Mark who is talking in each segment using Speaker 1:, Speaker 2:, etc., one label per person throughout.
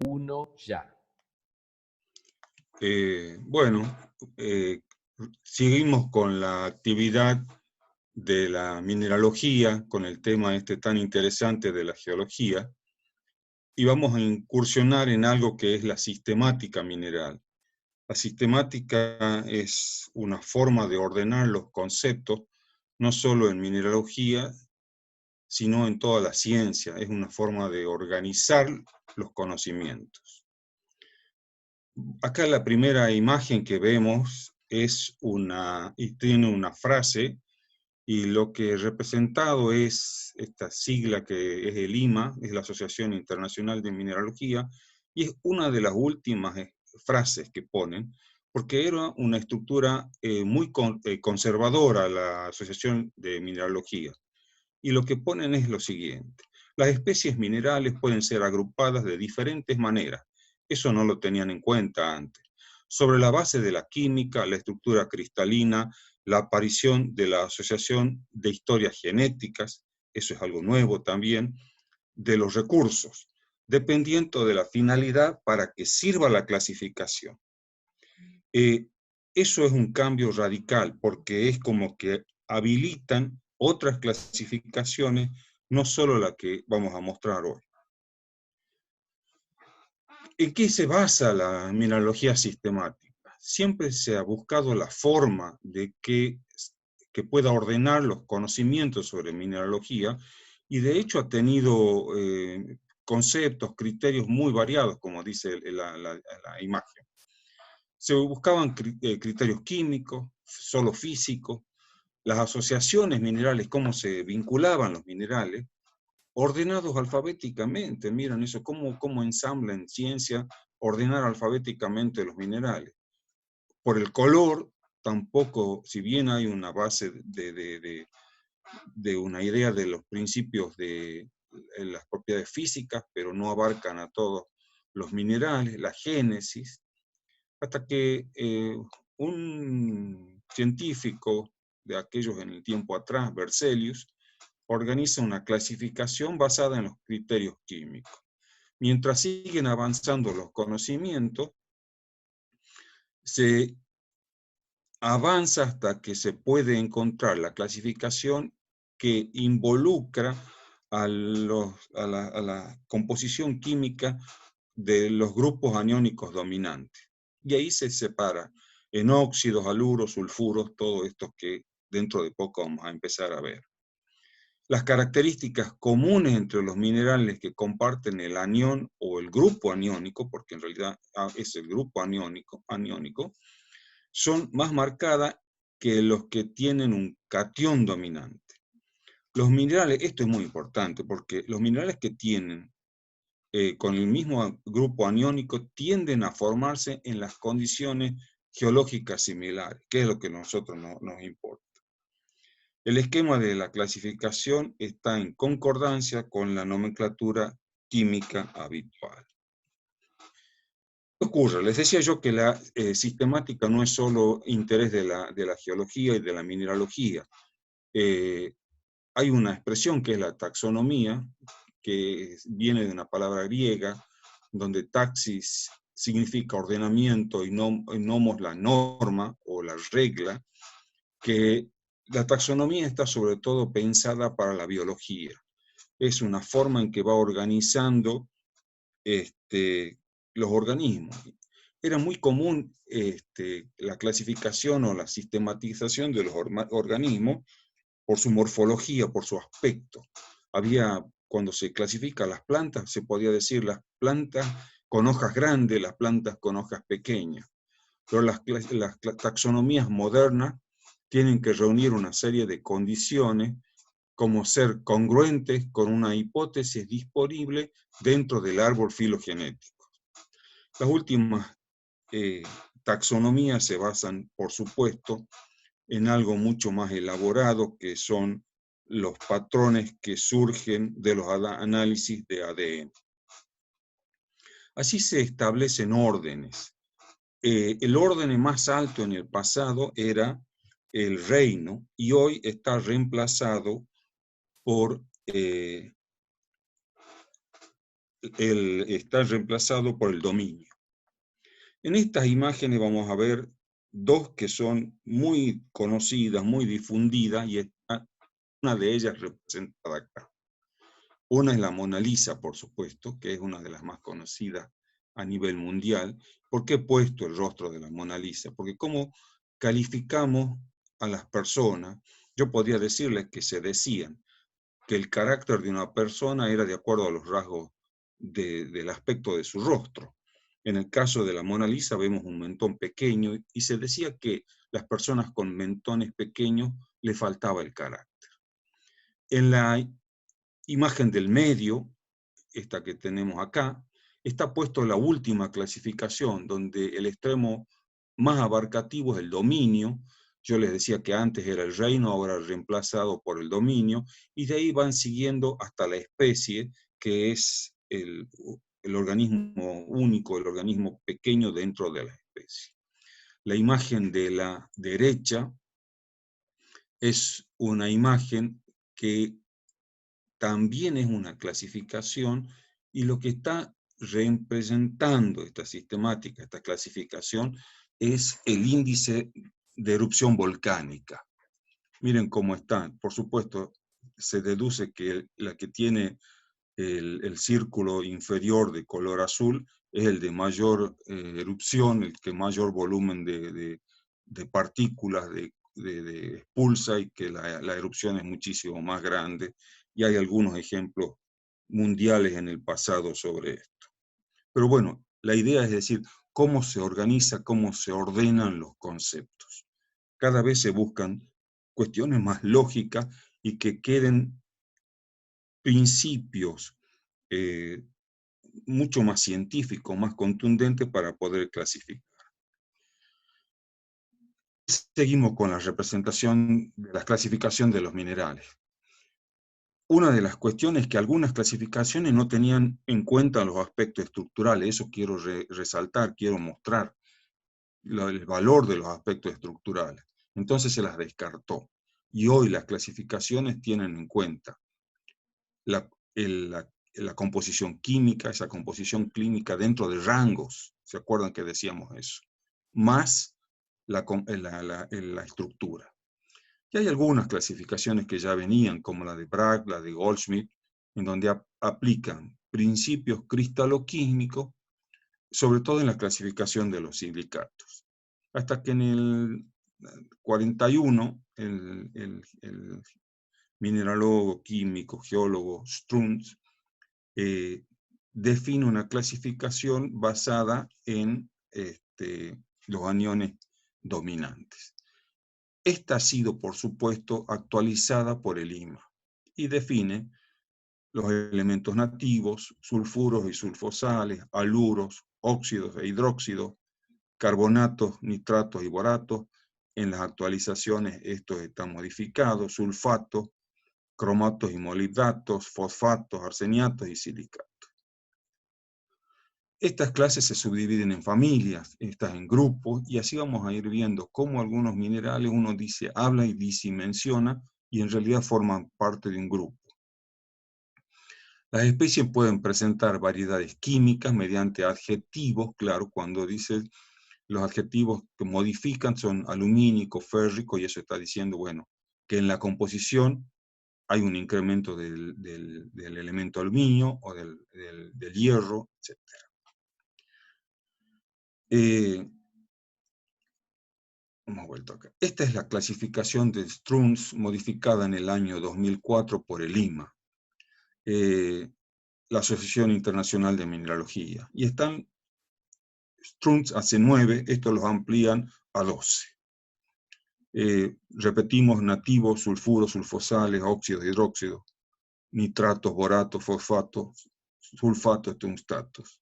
Speaker 1: 1 ya.
Speaker 2: Bueno, seguimos con la actividad de la mineralogía, con el tema este tan interesante de la geología, y vamos a incursionar en algo que es la sistemática mineral. La sistemática es una forma de ordenar los conceptos, no solo en mineralogía, sino en toda la ciencia. Es una forma de organizar los conocimientos. Acá la primera imagen que vemos tiene una frase, y lo que he representado es esta sigla que es el IMA, es la Asociación Internacional de Mineralogía, y es una de las últimas frases que ponen, porque era una estructura muy conservadora la Asociación de Mineralogía. Y lo que ponen es lo siguiente: las especies minerales pueden ser agrupadas de diferentes maneras. Eso no lo tenían en cuenta antes. Sobre la base de la química, la estructura cristalina, la aparición de la asociación de historias genéticas, eso es algo nuevo también, de los recursos, dependiendo de la finalidad para que sirva la clasificación. Eso es un cambio radical, porque es como que habilitan otras clasificaciones, no solo la que vamos a mostrar hoy. ¿En qué se basa la mineralogía sistemática? Siempre se ha buscado la forma de que pueda ordenar los conocimientos sobre mineralogía, y de hecho ha tenido conceptos, criterios muy variados, como dice la imagen. Se buscaban criterios químicos, solo físicos, las asociaciones minerales, cómo se vinculaban los minerales, ordenados alfabéticamente. Miren eso, cómo ensambla en ciencia ordenar alfabéticamente los minerales. Por el color, tampoco, si bien hay una base de una idea de los principios de las propiedades físicas, pero no abarcan a todos los minerales, la génesis, hasta que un científico de aquellos en el tiempo atrás, Berzelius, organiza una clasificación basada en los criterios químicos. Mientras siguen avanzando los conocimientos, se avanza hasta que se puede encontrar la clasificación que involucra a la composición química de los grupos aniónicos dominantes. Y ahí se separa en óxidos, haluros, sulfuros, todo esto que dentro de poco vamos a empezar a ver. Las características comunes entre los minerales que comparten el anión o el grupo aniónico, porque en realidad es el grupo aniónico, son más marcadas que los que tienen un catión dominante. Los minerales, esto es muy importante, porque los minerales que tienen con el mismo grupo aniónico tienden a formarse en las condiciones geológicas similares, que es lo que a nosotros nos importa. El esquema de la clasificación está en concordancia con la nomenclatura química habitual. ¿Qué ocurre? Les decía yo que la sistemática no es solo interés de la geología y de la mineralogía. Hay una expresión que es la taxonomía, que viene de una palabra griega, donde taxis significa ordenamiento y nomos la norma o la regla, que la taxonomía está sobre todo pensada para la biología. Es una forma en que va organizando los organismos. Era muy común la clasificación o la sistematización de los organismos por su morfología, por su aspecto. Cuando se clasifica las plantas, se podía decir las plantas con hojas grandes, las plantas con hojas pequeñas. Pero las taxonomías modernas tienen que reunir una serie de condiciones, como ser congruentes con una hipótesis disponible dentro del árbol filogenético. Las últimas taxonomías se basan, por supuesto, en algo mucho más elaborado, que son los patrones que surgen de los análisis de ADN. Así se establecen órdenes. El orden más alto en el pasado era el reino, y hoy está reemplazado por está reemplazado por el dominio. En estas imágenes vamos a ver dos que son muy conocidas, muy difundidas, y está una de ellas representada acá. Una es la Mona Lisa, por supuesto, que es una de las más conocidas a nivel mundial. ¿Por qué he puesto el rostro de la Mona Lisa? Porque cómo calificamos a las personas, yo podría decirles que se decían que el carácter de una persona era de acuerdo a los rasgos del aspecto de su rostro. En el caso de la Mona Lisa vemos un mentón pequeño y se decía que las personas con mentones pequeños le faltaba el carácter. En la imagen del medio, esta que tenemos acá, está puesto la última clasificación, donde el extremo más abarcativo es el dominio. Yo les decía que antes era el reino, ahora reemplazado por el dominio, y de ahí van siguiendo hasta la especie, que es el organismo único, el organismo pequeño dentro de la especie. La imagen de la derecha es una imagen que también es una clasificación, y lo que está representando esta sistemática, esta clasificación, es el índice de erupción volcánica. Miren cómo está. Por supuesto, se deduce que la que tiene el círculo inferior de color azul es el de mayor erupción, el que mayor volumen de partículas expulsa, y que la erupción es muchísimo más grande, y hay algunos ejemplos mundiales en el pasado sobre esto. Pero bueno, la idea es decir, cómo se organiza, cómo se ordenan los conceptos. Cada vez se buscan cuestiones más lógicas y que queden principios mucho más científicos, más contundentes para poder clasificar. Seguimos con la representación de la clasificación de los minerales. Una de las cuestiones es que algunas clasificaciones no tenían en cuenta los aspectos estructurales. Eso quiero resaltar, quiero mostrar el valor de los aspectos estructurales. Entonces se las descartó. Y hoy las clasificaciones tienen en cuenta la composición química, esa composición clínica dentro de rangos, ¿se acuerdan que decíamos eso? Más la estructura. Y hay algunas clasificaciones que ya venían, como la de Bragg, la de Goldschmidt, en donde aplican principios cristaloquímicos, sobre todo en la clasificación de los silicatos. Hasta que en el 41, el mineralólogo, químico, geólogo Strunz define una clasificación basada en los aniones dominantes. Esta ha sido, por supuesto, actualizada por el IMA y define los elementos nativos, sulfuros y sulfosales, aluros, óxidos e hidróxidos, carbonatos, nitratos y boratos. En las actualizaciones estos están modificados, sulfatos, cromatos y molibdatos, fosfatos, arseniatos y silicatos. Estas clases se subdividen en familias, estas en grupos, y así vamos a ir viendo cómo algunos minerales uno dice, habla y dice y menciona, y en realidad forman parte de un grupo. Las especies pueden presentar variedades químicas mediante adjetivos, claro, cuando dice los adjetivos que modifican son alumínico, férrico, y eso está diciendo, bueno, que en la composición hay un incremento del elemento aluminio o del hierro, etc. Hemos vuelto acá. Esta es la clasificación de Strunz modificada en el año 2004 por el IMA, la Asociación Internacional de Mineralogía. Y están, Strunz hace 9, estos los amplían a 12. Repetimos, nativos, sulfuros, sulfosales, óxidos, hidróxidos, nitratos, boratos, fosfatos, sulfatos, tungstatos.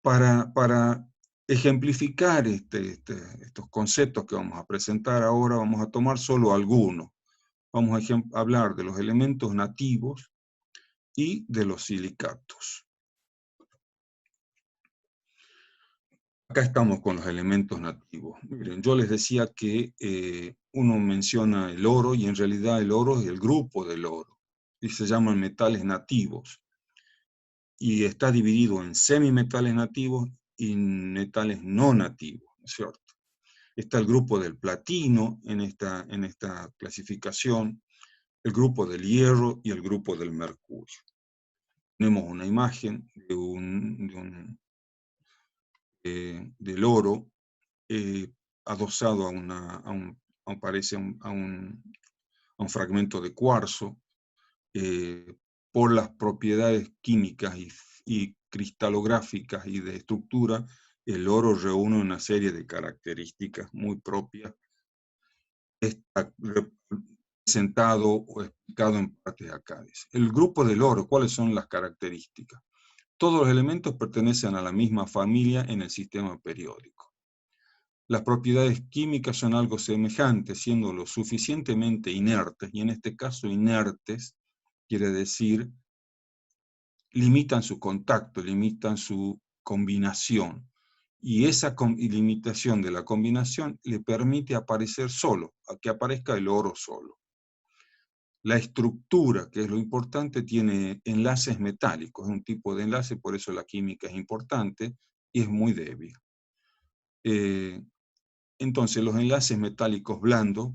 Speaker 2: Para ejemplificar estos conceptos que vamos a presentar ahora, vamos a tomar solo algunos. Vamos a hablar de los elementos nativos y de los silicatos. Acá estamos con los elementos nativos. Miren, yo les decía que uno menciona el oro, y en realidad el oro es el grupo del oro, y se llaman metales nativos. y está dividido en semimetales nativos y metales no nativos, ¿no es cierto? Está el grupo del platino en esta clasificación, el grupo del hierro y el grupo del mercurio. Tenemos una imagen del oro adosado parece a un fragmento de cuarzo. Por las propiedades químicas y cristalográficas y de estructura, el oro reúne una serie de características muy propias. Está representado o explicado en parte acá. El grupo del oro, ¿cuáles son las características? Todos los elementos pertenecen a la misma familia en el sistema periódico. Las propiedades químicas son algo semejantes, siendo lo suficientemente inertes, y en este caso inertes quiere decir limitan su contacto, limitan su combinación. Y esa limitación de la combinación le permite aparecer solo, a que aparezca el oro solo. La estructura, que es lo importante, tiene enlaces metálicos, es un tipo de enlace, por eso la química es importante y es muy débil. Entonces los enlaces metálicos blandos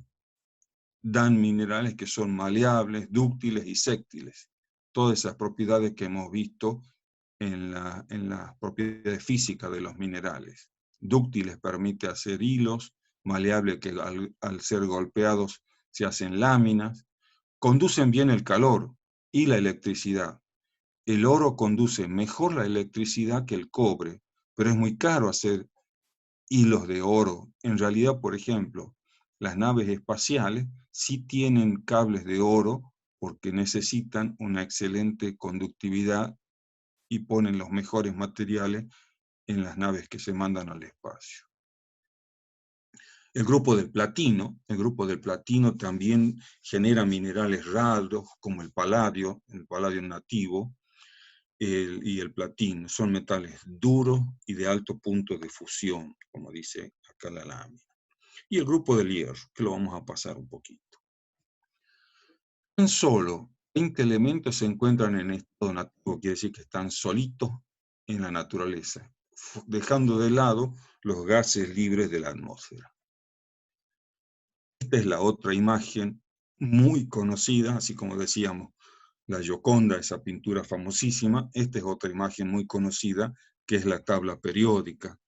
Speaker 2: dan minerales que son maleables, dúctiles y séptiles. Todas esas propiedades que hemos visto en las propiedades físicas de los minerales. Dúctiles permite hacer hilos, maleable que al ser golpeados se hacen láminas, conducen bien el calor y la electricidad. El oro conduce mejor la electricidad que el cobre, pero es muy caro hacer hilos de oro. En realidad, por ejemplo, las naves espaciales sí tienen cables de oro porque necesitan una excelente conductividad y ponen los mejores materiales en las naves que se mandan al espacio. El grupo del platino también genera minerales raros como el paladio nativo y el platino. Son metales duros y de alto punto de fusión, como dice acá la lámina. Y el grupo del hierro, que lo vamos a pasar un poquito. Tan solo 20 elementos se encuentran en estado nativo, quiere decir que están solitos en la naturaleza, dejando de lado los gases libres de la atmósfera. Esta es la otra imagen muy conocida, así como decíamos, la Gioconda, esa pintura famosísima. Esta es otra imagen muy conocida, que es la tabla periódica.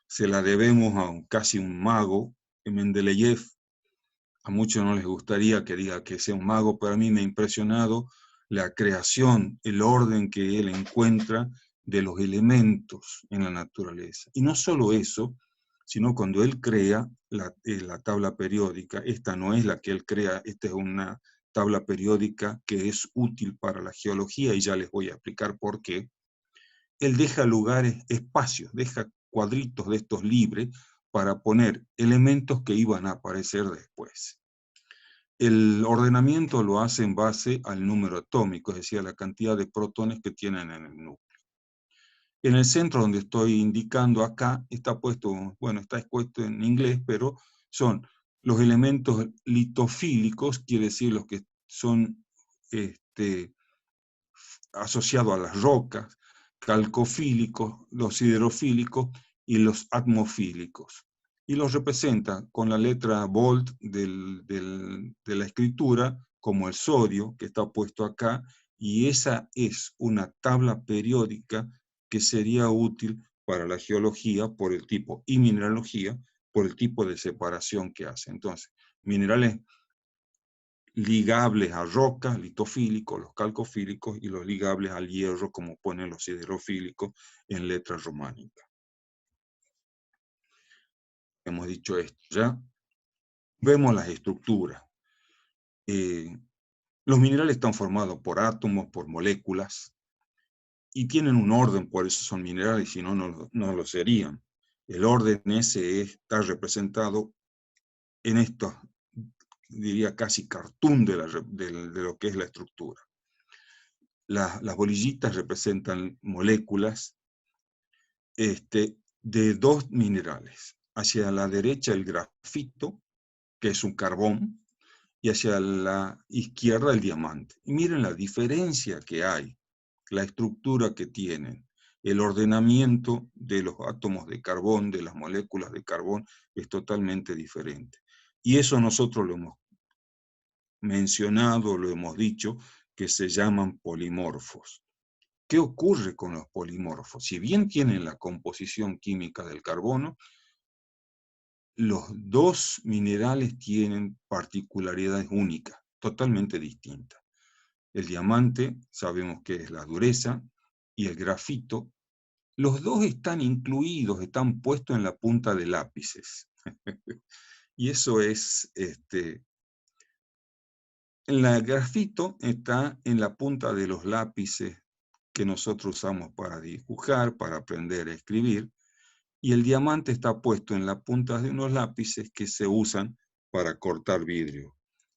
Speaker 2: Se la debemos a casi un mago, Mendeleev. A muchos no les gustaría que diga que sea un mago, pero a mí me ha impresionado la creación, el orden que él encuentra de los elementos en la naturaleza. Y no solo eso, sino cuando él crea la tabla periódica. Esta no es la que él crea, esta es una tabla periódica que es útil para la geología, y ya les voy a explicar por qué. Él deja lugares, espacios, deja cuadritos de estos libres para poner elementos que iban a aparecer después. El ordenamiento lo hace en base al número atómico, es decir, a la cantidad de protones que tienen en el núcleo. En el centro donde estoy indicando acá, está puesto, bueno, está expuesto en inglés, pero son los elementos litofílicos, quiere decir los que son asociados a las rocas, calcofílicos, los hidrofílicos y los atmofílicos. Y los representa con la letra bold de la escritura, como el sodio, que está puesto acá, y esa es una tabla periódica que sería útil para la geología por el tipo, y mineralogía por el tipo de separación que hace. Entonces, minerales ligables a rocas, litofílicos, los calcofílicos, y los ligables al hierro, como ponen los hidrofílicos en letra románica. Hemos dicho esto ya. Vemos las estructuras. Los minerales están formados por átomos, por moléculas, y tienen un orden, por eso son minerales, si no, no lo serían. El orden ese está representado en estos, diría casi cartoon de lo que es la estructura. Las bolillitas representan moléculas de dos minerales. Hacia la derecha el grafito, que es un carbón, y hacia la izquierda el diamante. Y miren la diferencia que hay la estructura que tienen, el ordenamiento de los átomos de carbón, de las moléculas de carbón, es totalmente diferente. Y eso nosotros lo hemos mencionado, lo hemos dicho, que se llaman polimorfos. ¿Qué ocurre con los polimorfos? Si bien tienen la composición química del carbono, los dos minerales tienen particularidades únicas, totalmente distintas. El diamante, sabemos que es la dureza, y el grafito, los dos están incluidos, están puestos en la punta de lápices. Y eso es, el grafito está en la punta de los lápices que nosotros usamos para dibujar, para aprender a escribir, y el diamante está puesto en la punta de unos lápices que se usan para cortar vidrio.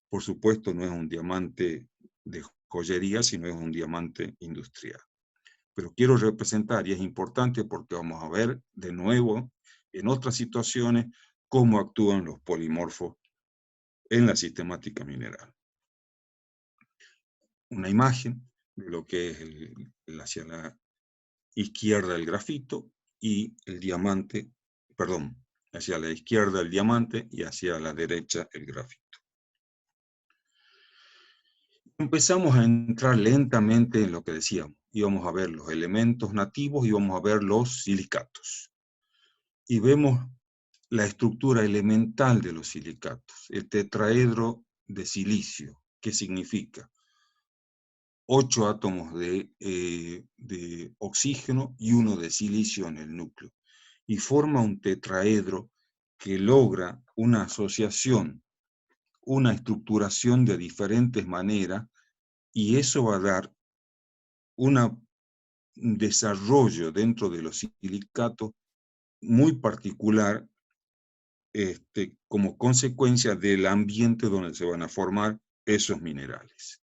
Speaker 2: Por supuesto, no es un diamante de joyería, sino es un diamante industrial. Pero quiero representar, y es importante porque vamos a ver de nuevo en otras situaciones cómo actúan los polimorfos en la sistemática mineral. Una imagen de lo que es hacia la izquierda el grafito y el diamante, perdón, hacia la izquierda el diamante y hacia la derecha el grafito. Empezamos a entrar lentamente en lo que decíamos. Íbamos a ver los elementos nativos y íbamos a ver los silicatos. Y vemos la estructura elemental de los silicatos, el tetraedro de silicio. ¿Qué significa? 8 átomos de oxígeno y 1 de silicio en el núcleo. Y forma un tetraedro que logra una asociación, una estructuración de diferentes maneras, y eso va a dar un desarrollo dentro de los silicatos muy particular, como consecuencia del ambiente donde se van a formar esos minerales.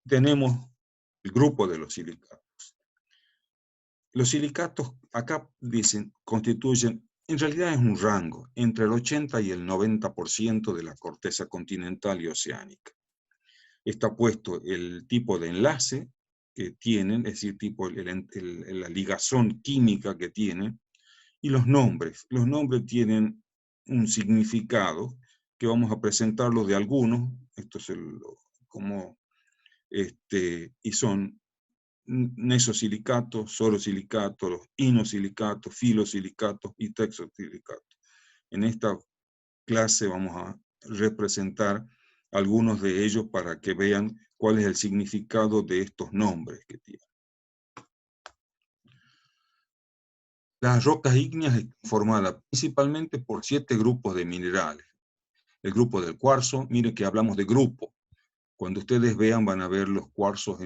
Speaker 2: Tenemos el grupo de los silicatos. Los silicatos, acá dicen, constituyen, en realidad es un rango, entre el 80 y el 90% de la corteza continental y oceánica. Está puesto el tipo de enlace que tienen, es decir, tipo la ligazón química que tienen, y los nombres. Los nombres tienen un significado que vamos a presentarlo de algunos, esto es y son nesosilicatos, sorosilicatos, inosilicatos, filosilicatos y texosilicatos. En esta clase vamos a representar algunos de ellos para que vean cuál es el significado de estos nombres que tienen. Las rocas ígneas están formadas principalmente por 7 grupos de minerales. El grupo del cuarzo, miren que hablamos de grupo. Cuando ustedes vean van a ver los cuarzos,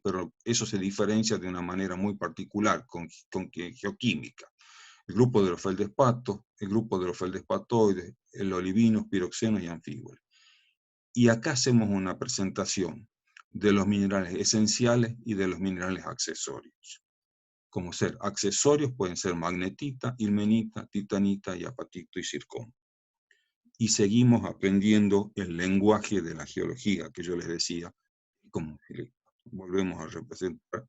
Speaker 2: pero eso se diferencia de una manera muy particular con geoquímica. El grupo de los feldespatos, el grupo de los feldespatoides, el olivinos, piroxenos y anfíboles. Y acá hacemos una presentación de los minerales esenciales y de los minerales accesorios. Como ser accesorios pueden ser magnetita, ilmenita, titanita y apatito y zirconio. Y seguimos aprendiendo el lenguaje de la geología que yo les decía, como volvemos a representar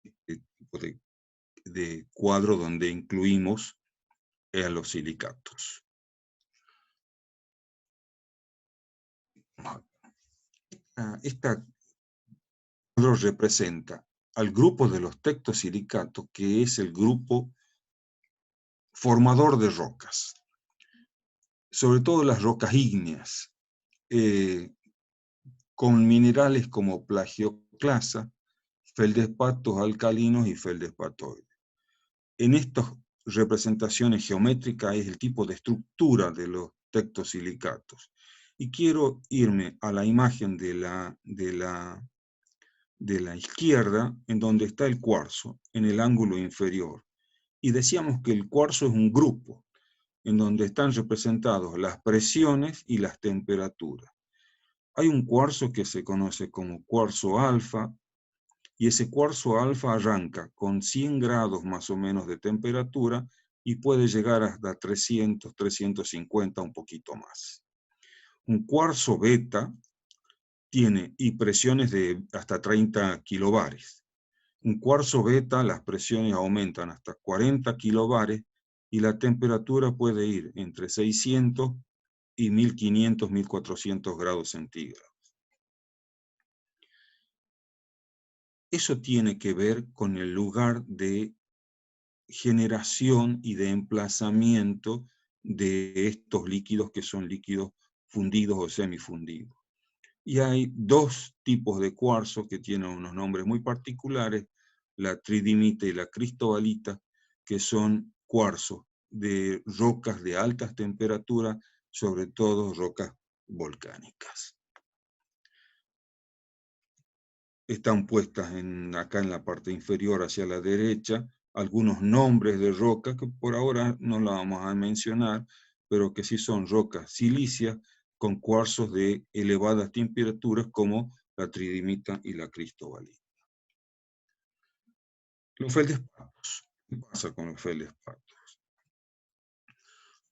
Speaker 2: este tipo de cuadro donde incluimos a los silicatos. Esta cuadro representa al grupo de los tectosilicatos, que es el grupo formador de rocas, sobre todo las rocas ígneas, con minerales como plagioclasa, feldespatos alcalinos y feldespatoides. En estas representaciones geométricas es el tipo de estructura de los tectosilicatos. Y quiero irme a la imagen de la izquierda, en donde está el cuarzo, en el ángulo inferior. Y decíamos que el cuarzo es un grupo, en donde están representados las presiones y las temperaturas. Hay un cuarzo que se conoce como cuarzo alfa, y ese cuarzo alfa arranca con 100 grados más o menos de temperatura y puede llegar hasta 300, 350, un poquito más. Un cuarzo beta tiene presiones de hasta 30 kilobares. Un cuarzo beta, las presiones aumentan hasta 40 kilobares y la temperatura puede ir entre 600 y 1500, 1400 grados centígrados. Eso tiene que ver con el lugar de generación y de emplazamiento de estos líquidos que son líquidos fundidos o semifundidos. Y hay dos tipos de cuarzo que tienen unos nombres muy particulares, la tridimita y la cristobalita, que son cuarzos de rocas de altas temperaturas, sobre todo rocas volcánicas. Están puestas acá en la parte inferior hacia la derecha algunos nombres de rocas que por ahora no la vamos a mencionar, pero que sí son rocas silíceas con cuarzos de elevadas temperaturas como la tridimita y la cristobalita. Los feldespatos. ¿Qué pasa con los feldespatos?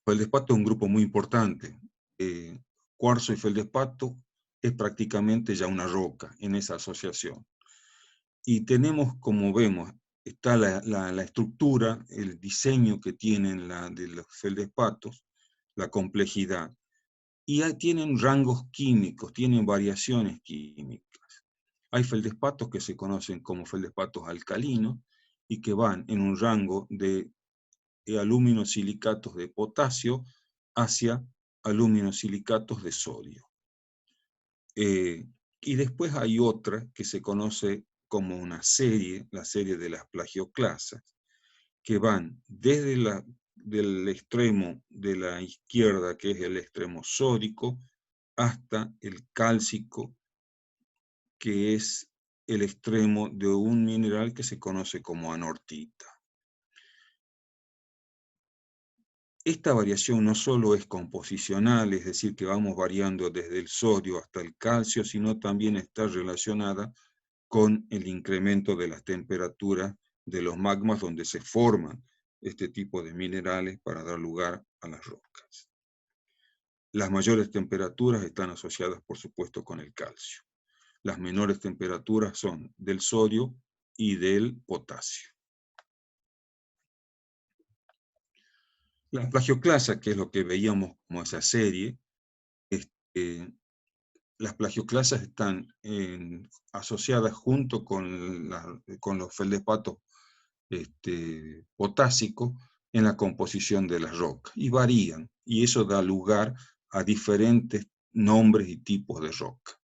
Speaker 2: Feldespato es un grupo muy importante. Cuarzo y feldespato es prácticamente ya una roca en esa asociación. Y tenemos, como vemos, está la estructura, el diseño que tienen de los feldespatos, la complejidad. Y tienen rangos químicos, tienen variaciones químicas. Hay feldespatos que se conocen como feldespatos alcalinos y que van en un rango de aluminosilicatos de potasio hacia aluminosilicatos de sodio. Y después hay otra que se conoce como una serie, la serie de las plagioclasas, que van desde del extremo de la izquierda, que es el extremo sódico, hasta el cálcico, que es el extremo de un mineral que se conoce como anortita. Esta variación no solo es composicional, es decir, que vamos variando desde el sodio hasta el calcio, sino también está relacionada con el incremento de las temperaturas de los magmas donde se forman este tipo de minerales para dar lugar a las rocas. Las mayores temperaturas están asociadas, por supuesto, con el calcio. Las menores temperaturas son del sodio y del potasio. La plagioclasa, que es lo que veíamos como esa serie, las plagioclasas están asociadas junto con los feldespatos potásicos en la composición de las rocas, y varían, y eso da lugar a diferentes nombres y tipos de roca.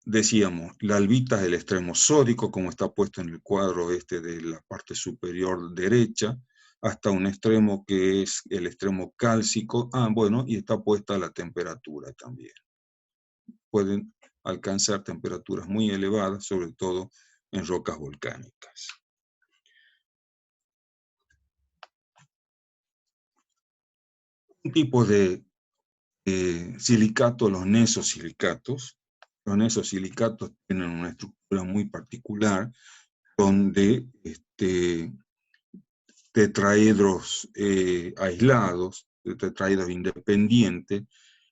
Speaker 2: Decíamos, la albita es el extremo sódico, como está puesto en el cuadro de la parte superior derecha, hasta un extremo que es el extremo cálcico. Bueno, y está puesta la temperatura también. Pueden alcanzar temperaturas muy elevadas, sobre todo en rocas volcánicas. Un tipo de silicato, los nesosilicatos. Los nesosilicatos tienen una estructura muy particular, donde tetraedros aislados, tetraedros independientes,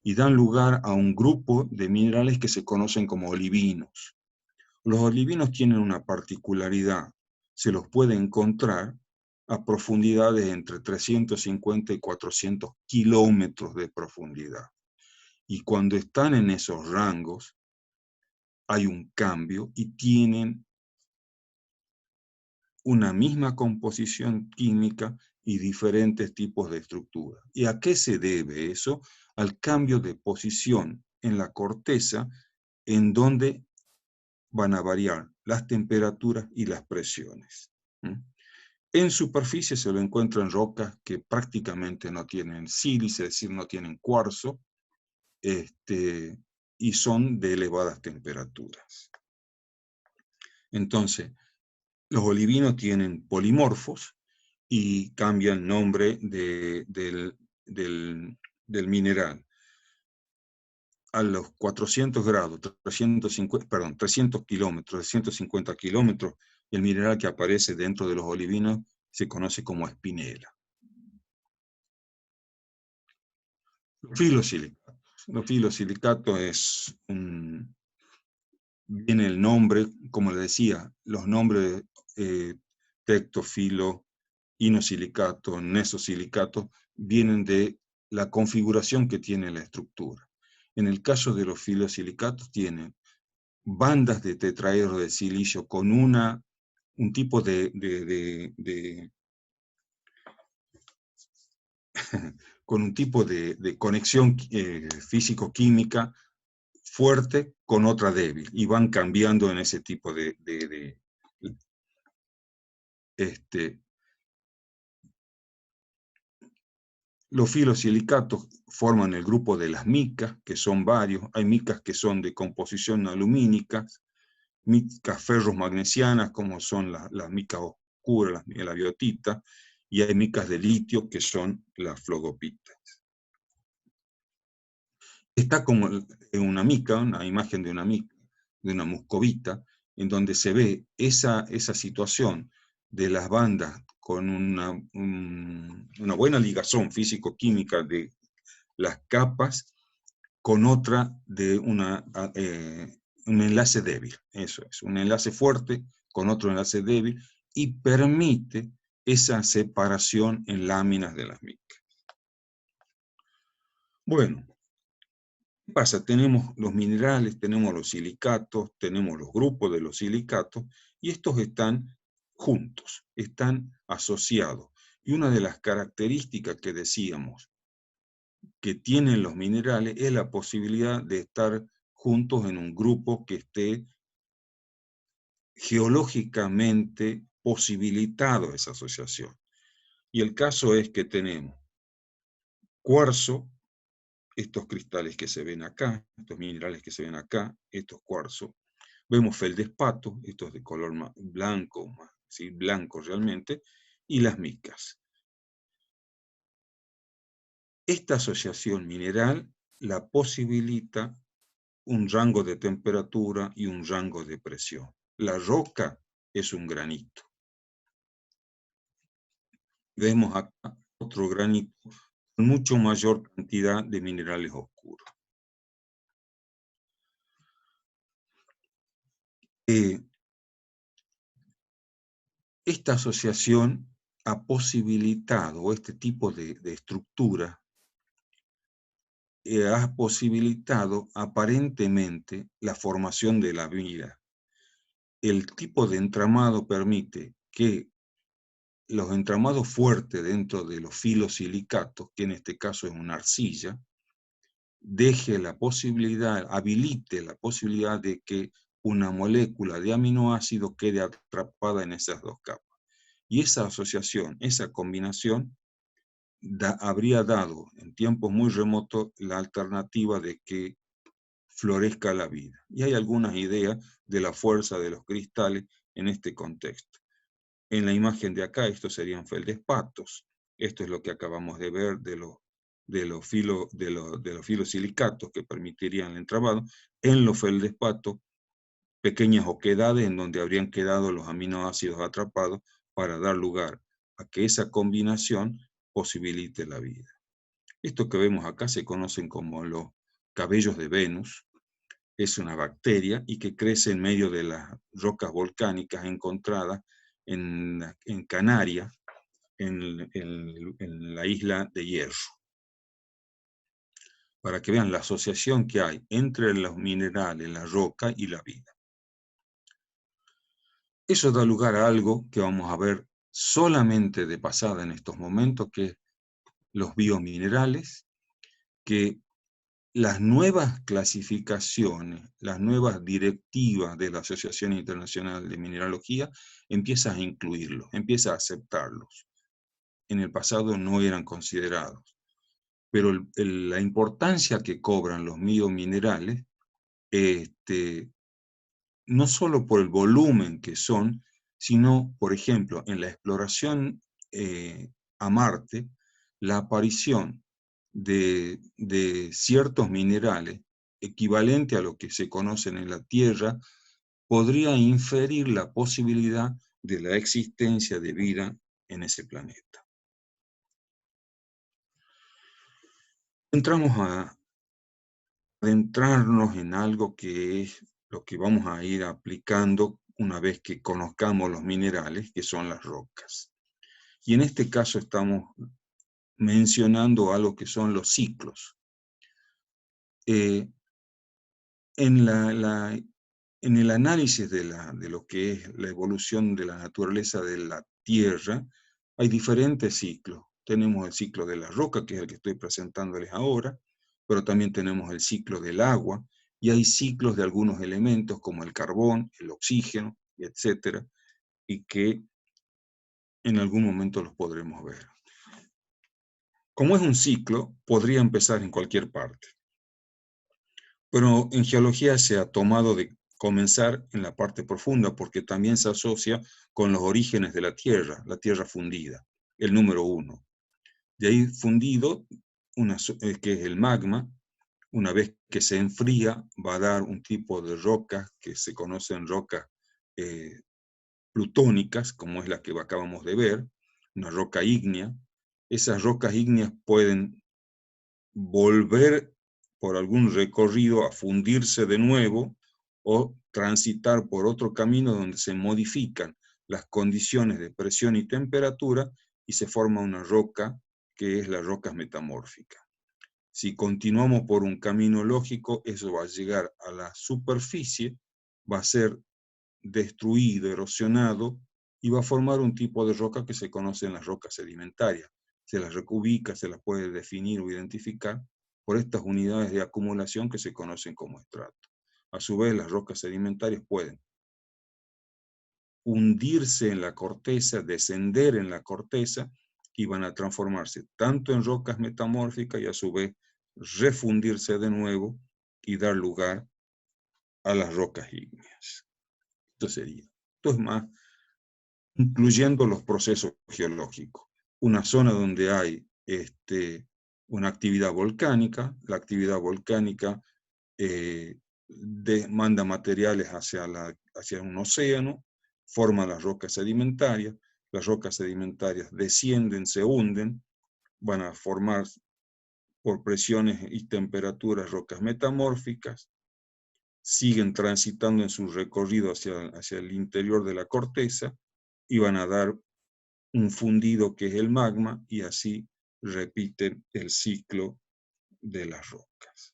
Speaker 2: y dan lugar a un grupo de minerales que se conocen como olivinos. Los olivinos tienen una particularidad, se los puede encontrar a profundidades entre 350 y 400 kilómetros de profundidad. Y cuando están en esos rangos, hay un cambio y tienen una misma composición química y diferentes tipos de estructura. ¿Y a qué se debe eso? Al cambio de posición en la corteza, en donde van a variar las temperaturas y las presiones. En superficie se lo encuentra en rocas que prácticamente no tienen sílice, es decir, no tienen cuarzo, y son de elevadas temperaturas. Entonces, los olivinos tienen polimorfos y cambian el nombre del mineral. A los 400 grados, 300 kilómetros, 350 kilómetros, el mineral que aparece dentro de los olivinos se conoce como espinela. Los filosilicatos. Los filosilicatos es viene el nombre, como le decía, los nombres tectofilo, inosilicato, nesosilicato, vienen de la configuración que tiene la estructura. En el caso de los filosilicatos tienen bandas de tetraedro de silicio con un tipo con un tipo de conexión físico-química fuerte con otra débil, y van cambiando en ese tipo este, los filosilicatos forman el grupo de las micas, que son varios. Hay micas que son de composición alumínica, micas ferromagnesianas, como son las micas oscuras, la biotita, y hay micas de litio, que son las flogopitas. Está como en una mica, una imagen de una mica, de una muscovita, en donde se ve esa situación de las bandas con una buena ligazón físico-química de las capas con otra de un enlace débil. Eso es, un enlace fuerte con otro enlace débil, y permite esa separación en láminas de las micas. Bueno, ¿qué pasa? Tenemos los minerales, tenemos los silicatos, tenemos los grupos de los silicatos, y estos están juntos, están asociados. Y una de las características que decíamos que tienen los minerales es la posibilidad de estar juntos en un grupo que esté geológicamente posibilitado esa asociación. Y el caso es que tenemos cuarzo, estos cristales que se ven acá, estos minerales que se ven acá, estos cuarzos. Vemos feldespato, estos de color blanco, ¿sí? Blanco realmente, y las micas. Esta asociación mineral la posibilita un rango de temperatura y un rango de presión. La roca es un granito. Vemos acá otro granito con mucho mayor cantidad de minerales oscuros. Esta asociación ha posibilitado, este tipo de estructura, ha posibilitado aparentemente la formación de la vida. El tipo de entramado permite que los entramados fuertes dentro de los filosilicatos, que en este caso es una arcilla, deje la posibilidad, habilite la posibilidad de que una molécula de aminoácido quede atrapada en esas dos capas. Y esa asociación, esa combinación, habría dado en tiempos muy remotos la alternativa de que florezca la vida. Y hay algunas ideas de la fuerza de los cristales en este contexto. En la imagen de acá, estos serían feldespatos. Esto es lo que acabamos de ver de los filosilicatos que permitirían el entramado. En los feldespatos, pequeñas oquedades en donde habrían quedado los aminoácidos atrapados para dar lugar a que esa combinación posibilite la vida. Esto que vemos acá se conocen como los cabellos de Venus. Es una bacteria y que crece en medio de las rocas volcánicas encontradas en Canarias, en la isla de Hierro. Para que vean la asociación que hay entre los minerales, la roca y la vida. Eso da lugar a algo que vamos a ver solamente de pasada en estos momentos, que es los biominerales, que las nuevas clasificaciones, las nuevas directivas de la Asociación Internacional de Mineralogía empiezan a incluirlos, empieza a aceptarlos. En el pasado no eran considerados. Pero la importancia que cobran los biominerales, no solo por el volumen que son, sino, por ejemplo, en la exploración a Marte, la aparición de ciertos minerales equivalente a lo que se conocen en la Tierra, podría inferir la posibilidad de la existencia de vida en ese planeta. Entramos a adentrarnos en algo que es lo que vamos a ir aplicando una vez que conozcamos los minerales, que son las rocas. Y en este caso estamos mencionando algo que son los ciclos. En el análisis de lo que es la evolución de la naturaleza de la Tierra, hay diferentes ciclos. Tenemos el ciclo de la roca, que es el que estoy presentándoles ahora, pero también tenemos el ciclo del agua, y hay ciclos de algunos elementos como el carbón, el oxígeno, etcétera, y que en algún momento los podremos ver. Como es un ciclo, podría empezar en cualquier parte, pero en geología se ha tomado de comenzar en la parte profunda porque también se asocia con los orígenes de la Tierra fundida, el número 1. De ahí fundido, que es el magma, una vez que se enfría, va a dar un tipo de rocas que se conocen rocas plutónicas, como es la que acabamos de ver, una roca ígnea. Esas rocas ígneas pueden volver por algún recorrido a fundirse de nuevo o transitar por otro camino donde se modifican las condiciones de presión y temperatura y se forma una roca que es la roca metamórfica. Si continuamos por un camino lógico, eso va a llegar a la superficie, va a ser destruido, erosionado, y va a formar un tipo de roca que se conoce en las rocas sedimentarias. Se las ubica, se las puede definir o identificar por estas unidades de acumulación que se conocen como estrato. A su vez, las rocas sedimentarias pueden hundirse en la corteza, descender en la corteza, y van a transformarse tanto en rocas metamórficas y a su vez refundirse de nuevo y dar lugar a las rocas ígneas. Esto sería. Esto es más, incluyendo los procesos geológicos. Una zona donde hay una actividad volcánica, la actividad volcánica manda materiales hacia un océano, forma las rocas sedimentarias descienden, se hunden, van a formar por presiones y temperaturas rocas metamórficas, siguen transitando en su recorrido hacia el interior de la corteza y van a dar un fundido que es el magma, y así repiten el ciclo de las rocas.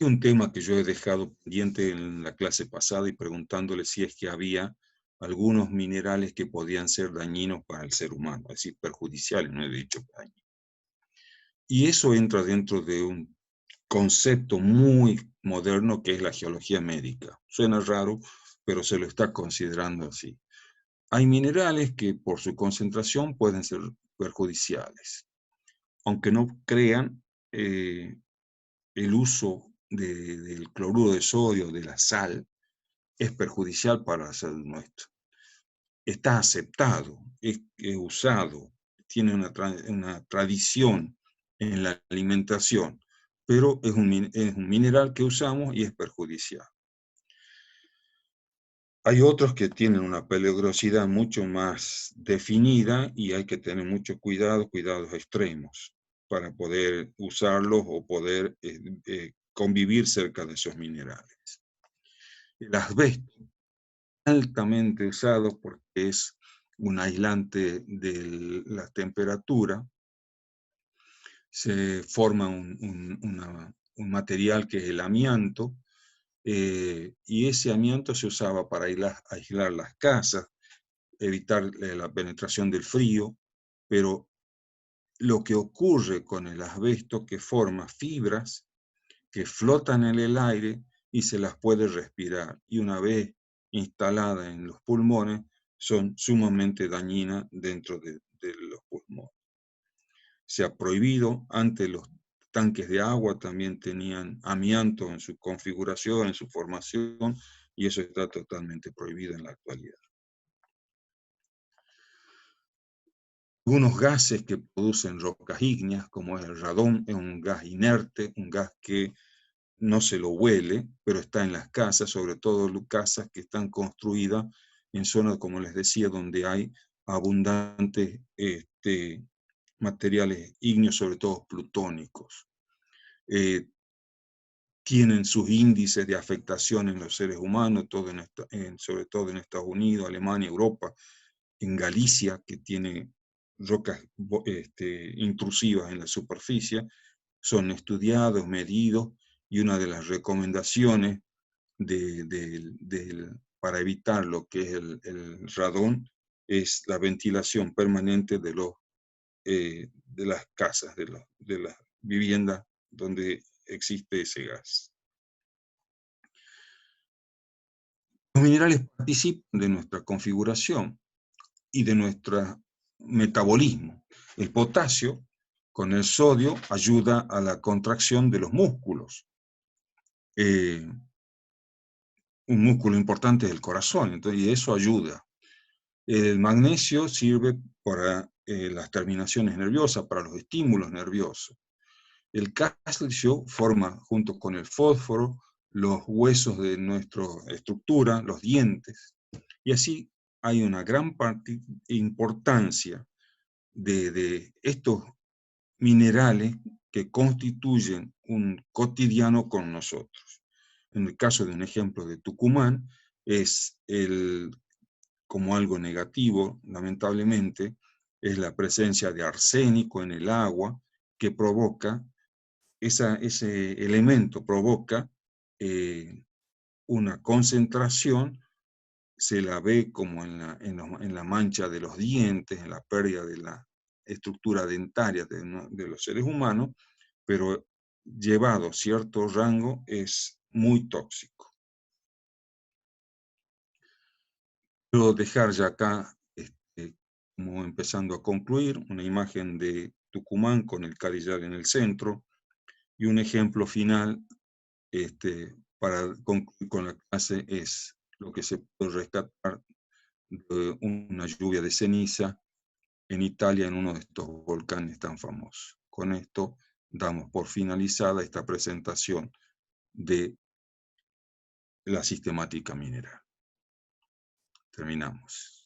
Speaker 2: Hay un tema que yo he dejado pendiente en la clase pasada y preguntándole si es que había algunos minerales que podían ser dañinos para el ser humano, es decir, perjudiciales, no he dicho dañinos. Y eso entra dentro de un concepto muy moderno que es la geología médica. Suena raro, pero se lo está considerando así. Hay minerales que por su concentración pueden ser perjudiciales. Aunque no crean, el uso del cloruro de sodio, de la sal, es perjudicial para la salud nuestra. Está aceptado, es usado, tiene una tradición en la alimentación, pero es un mineral que usamos y es perjudicial. Hay otros que tienen una peligrosidad mucho más definida y hay que tener mucho cuidado, cuidados extremos, para poder usarlos o poder convivir cerca de esos minerales. El asbesto, altamente usado porque es un aislante de la temperatura, se forma un material que es el amianto, y ese amianto se usaba para aislar las casas, evitar la penetración del frío, pero lo que ocurre con el asbesto que forma fibras que flotan en el aire y se las puede respirar, y una vez instaladas en los pulmones son sumamente dañinas dentro de los pulmones. Se ha prohibido. Antes los tanques de agua también tenían amianto en su configuración, en su formación, y eso está totalmente prohibido en la actualidad. Algunos gases que producen rocas ígneas, como es el radón, es un gas inerte, un gas que no se lo huele, pero está en las casas, sobre todo casas que están construidas en zonas, como les decía, donde hay abundantes materiales ígneos, sobre todo plutónicos. tienen sus índices de afectación en los seres humanos, sobre todo en Estados Unidos, Alemania, Europa, en Galicia, que tiene rocas intrusivas en la superficie, son estudiados, medidos, y una de las recomendaciones para evitar lo que es el radón es la ventilación permanente de las casas, de las viviendas donde existe ese gas. Los minerales participan de nuestra configuración y de nuestro metabolismo. El potasio, con el sodio, ayuda a la contracción de los músculos. Un músculo importante es el corazón, entonces, y eso ayuda. El magnesio sirve para las terminaciones nerviosas, para los estímulos nerviosos. El calcio forma, junto con el fósforo, los huesos de nuestra estructura, los dientes. Y así hay una gran importancia de estos minerales que constituyen un cotidiano con nosotros. En el caso de un ejemplo de Tucumán, es como algo negativo, lamentablemente, es la presencia de arsénico en el agua, que provoca, ese elemento provoca una concentración, se la ve como en la mancha de los dientes, en la pérdida de la estructura dentaria de los seres humanos, pero llevado a cierto rango es muy tóxico. Quiero dejar ya acá, como empezando a concluir, una imagen de Tucumán con el Carillal en el centro, y un ejemplo final para concluir con la clase es lo que se puede rescatar de una lluvia de ceniza en Italia, en uno de estos volcanes tan famosos. Con esto damos por finalizada esta presentación de la sistemática mineral. Terminamos.